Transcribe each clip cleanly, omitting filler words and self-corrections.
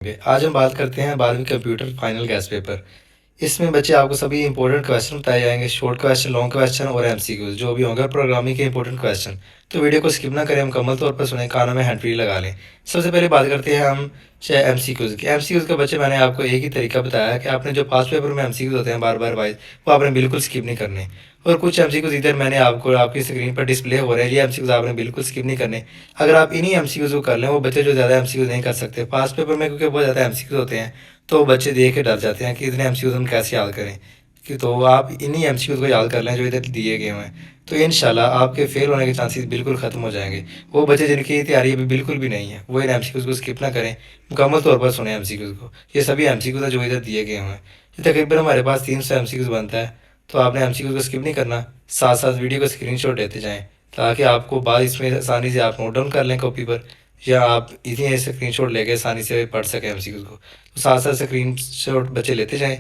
आज हम बात करते हैं 12वीं कंप्यूटर फाइनल गैस पेपर। इसमें बच्चे आपको सभी इंपॉर्टेंट क्वेश्चन बताए जाएंगे, शॉर्ट क्वेश्चन, लॉन्ग क्वेश्चन और एमसीक्यूज जो भी होंगे प्रोग्रामिंग के इंपॉर्टेंट क्वेश्चन। तो वीडियो को स्किप ना करें, मुकम्मल तौर पर सुने, कानों में हैंड फ्री लगा लें। सबसे पहले बात करते हैं हम एमसीक्यूज की। एमसीक्यूज का बच्चे मैंने आपको एक ही तरीका बताया कि आपने जो पास पेपर में एमसीक्यूज होते हैं बार बार वाइज, वो आपने बिल्कुल स्किप नहीं करने। और कुछ एमसीक्यूज इधर मैंने आपको आपकी स्क्रीन पर डिस्प्ले हो रहे हैं, ये एमसीक्यूज आपने बिल्कुल स्किप नहीं करने। अगर आप इन्हीं एमसीक्यूज को कर लें, वो बच्चे जो ज़्यादा एमसीक्यूज नहीं कर सकते पास पेपर में, क्योंकि बहुत ज़्यादा एमसीक्यूज होते हैं, तो बच्चे देख के डर जाते हैं कि इतने एमसीक्यूज हम कैसे याद करें। कि तो आप इन्हीं एमसीक्यूज को याद कर लें जो इधर दिए गए हैं, तो इंशाल्लाह आपके फेल होने के चांसेस बिल्कुल ख़त्म हो जाएंगे। वो बच्चे जिनकी तैयारी अभी बिल्कुल भी नहीं है, वो इन एमसीक्यूज को स्किप ना करें, मुकम्मल तौर पर सुने एमसीक्यूज को। ये सभी एमसीक्यूज हैं जो इधर दिए गए हैं। ये तकरीबन हमारे पास 300 एमसीक्यूज बनता है, तो आपने एमसीक्यूज को स्किप नहीं करना, साथ साथ वीडियो का स्क्रीनशॉट लेते जाएँ, ताकि आपको बाद इसमें आसानी से आप नोट डाउन कर लें कॉपी पर, या आप इतनी स्क्रीनशॉट लेके आसानी से पढ़ सकें एमसीक्यूज को। तो साथ साथ स्क्रीनशॉट बच्चे लेते जाएँ।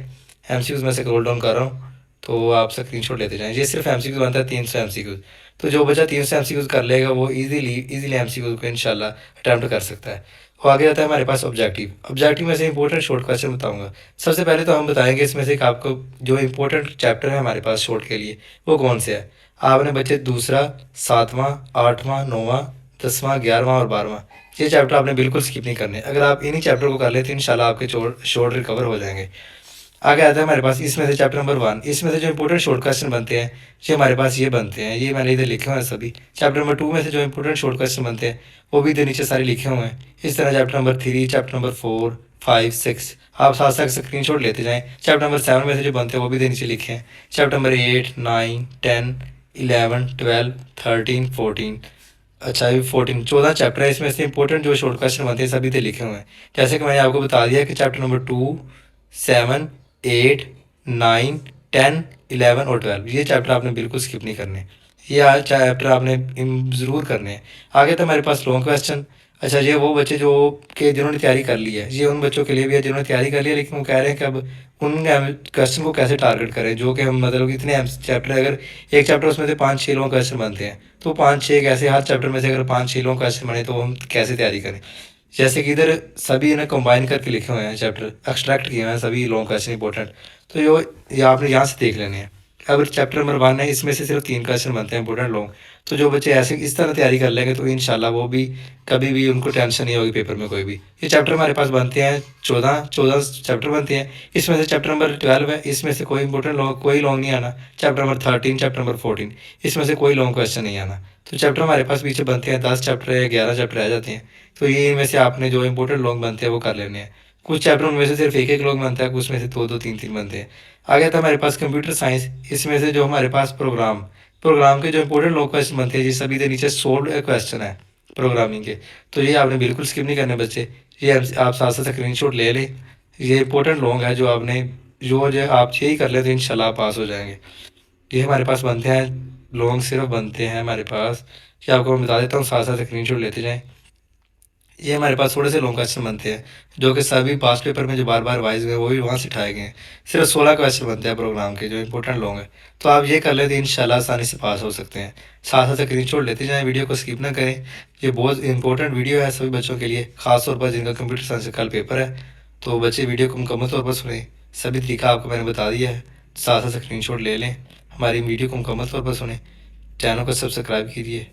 एमसीक्यूज में से स्क्रॉल डाउन कर रहा हूँ, तो आप स्क्रीनशॉट लेते जाएँ। ये सिर्फ एमसीक्यूज बनता है 300 एमसीक्यूज। तो जो बच्चा 300 एमसीक्यूज कर लेगा वो इजीली एमसीक्यूज को इंशाल्लाह अटैम्प्ट कर सकता है। और आगे आता है हमारे पास ऑब्जेक्टिव। ऑब्जेक्टिव में से इंपॉर्टेंट शॉर्ट क्वेश्चन बताऊंगा। सबसे पहले तो हम बताएंगे इसमें से कि आपको जो इंपॉर्टेंट चैप्टर है हमारे पास शॉर्ट के लिए, वो कौन से है। आपने बच्चे दूसरा, 7वां, 8वां, 9वां, 10वां, 11वां और 12वां, ये चैप्टर आपने बिल्कुल स्किप नहीं करने। अगर आप इन्हीं चैप्टर को कर लेते हैं इंशाल्लाह आपके शॉर्ट रिकवर हो जाएंगे। आगे आता है हमारे पास इसमें से चैप्टर नंबर 1। इसमें से जो इंपॉर्टेंट शॉर्ट क्वेश्चन बनते हैं, ये हमारे पास ये बनते हैं, ये मैंने इधर लिखे हुए हैं सभी। चैप्टर नंबर 2 में से जो इंपॉर्टेंट शॉर्ट क्वेश्चन बनते हैं, वो भी इधर नीचे सारे लिखे हुए हैं। इस तरह चैप्टर नंबर 3, चैप्टर नंबर 4, 5, 6 आप साथ साथ स्क्रीन शॉट लेते जाएँ। चैप्टर नंबर 7 में से जो बनते हैं वो भी इधर नीचे लिखे हैं। चैप्टर नंबर 8, 9, 10, 11, 12, 13, 14, अच्छा ये 14 चैप्टर है। इसमें से इंपॉर्टेंट जो शॉर्ट क्वेश्चन बनते हैं सभी इधर लिखे हुए हैं। जैसे कि मैंने आपको बता दिया कि चैप्टर नंबर 2, 7, 8, 9, 10, 11 और 12, ये चैप्टर आपने बिल्कुल स्किप नहीं करने, ये चैप्टर आपने ज़रूर करने हैं। आगे तो हमारे पास लॉन्ग क्वेश्चन। अच्छा, ये वो बच्चे जो कि जिन्होंने तैयारी कर ली है, ये उन बच्चों के लिए भी है जिन्होंने तैयारी कर ली है, लेकिन वो कह रहे हैं कि अब उन क्वेश्चन को कैसे टारगेट करें, जो कि हम मतलब इतने चैप्टर, अगर एक चैप्टर उसमें से 5-6 लॉन्ग क्वेश्चन बनते हैं, तो 5-6 कैसे, हर चैप्टर में से अगर 5-6 लॉन्ग क्वेश्चन बने तो हम कैसे तैयारी करें। जैसे कि इधर सभी इन्हें कंबाइन करके लिखे हुए हैं, चैप्टर एक्सट्रैक्ट किए हुए हैं सभी लॉन्ग क्वेश्चन इंपॉर्टेंट। तो जो ये आपने यहाँ से देख लेने हैं। अब चैप्टर नंबर 1 है, इसमें से सिर्फ 3 क्वेश्चन बनते हैं इंपॉर्टेंट लॉन्ग। तो जो बच्चे ऐसे इस तरह तैयारी कर लेंगे तो इंशाल्लाह वो भी कभी भी उनको टेंशन नहीं होगी पेपर में कोई भी। ये चैप्टर हमारे पास बनते हैं 14 चैप्टर बनते हैं। इसमें से चैप्टर नंबर 12 है, इसमें से कोई इंपॉर्टेंट लॉन्ग कोई लॉन्ग नहीं आना। चैप्टर नंबर 13, चैप्टर नंबर 14, इसमें से कोई लॉन्ग क्वेश्चन नहीं आना। तो चैप्टर हमारे पास पीछे बनते हैं 10 चैप्टर या 11 चैप्टर रह जाते हैं। तो ये इनमें से आपने जो इंपॉर्टेंट लॉन्ग बनते हैं वो कर लेने हैं। कुछ चैप्टर उनमें से सिर्फ एक लॉन्ग बनता है, कुछ में से 2-2, 3-3 बनते हैं। आगे था हमारे पास कंप्यूटर साइंस। इसमें से जो हमारे पास प्रोग्राम के जो इंपॉर्टेंट लॉन्ग क्वेश्चन बनते हैं, ये सभी के नीचे सोल्व क्वेश्चन है प्रोग्रामिंग के। तो ये आपने बिल्कुल स्किप नहीं करने बच्चे। ये आप साथ साथ स्क्रीनशॉट ले लें। ये इंपॉर्टेंट लॉन्ग है जो आपने जो आप यही कर ले तो इंशाल्लाह आप पास हो जाएंगे। ये हमारे पास बनते हैं लॉन्ग, सिर्फ बनते हैं हमारे पास, ये आपको मैं बता देता हूँ, साथ साथ स्क्रीनशॉट लेते जाएँ। ये हमारे पास थोड़े से लॉन्ग क्वेश्चन बनते हैं जो कि सभी पास पेपर में जो बार बार वाइज हुए वो भी वहाँ से उठाए गए हैं। सिर्फ 16 क्वेश्चन बनते हैं प्रोग्राम के जो इंपॉर्टेंट लॉन्ग है। तो आप ये कर लेते हैं इंशाल्लाह आसानी से पास हो सकते हैं। साथ साथ स्क्रीनशॉट लेते जाएं, वीडियो को स्किप ना करें। ये बहुत इंपॉर्टेंट वीडियो है सभी बच्चों के लिए, खासतौर पर जिनका कंप्यूटर साइंस का कल पेपर है। तो बच्चे वीडियो को मुकम्मल तौर पर सुने, सभी तरीका आपको मैंने बता दिया है। साथ साथ स्क्रीनशॉट ले लें, हमारी वीडियो को मुकम्मल तौर पर सुने, चैनल को सब्सक्राइब कीजिए।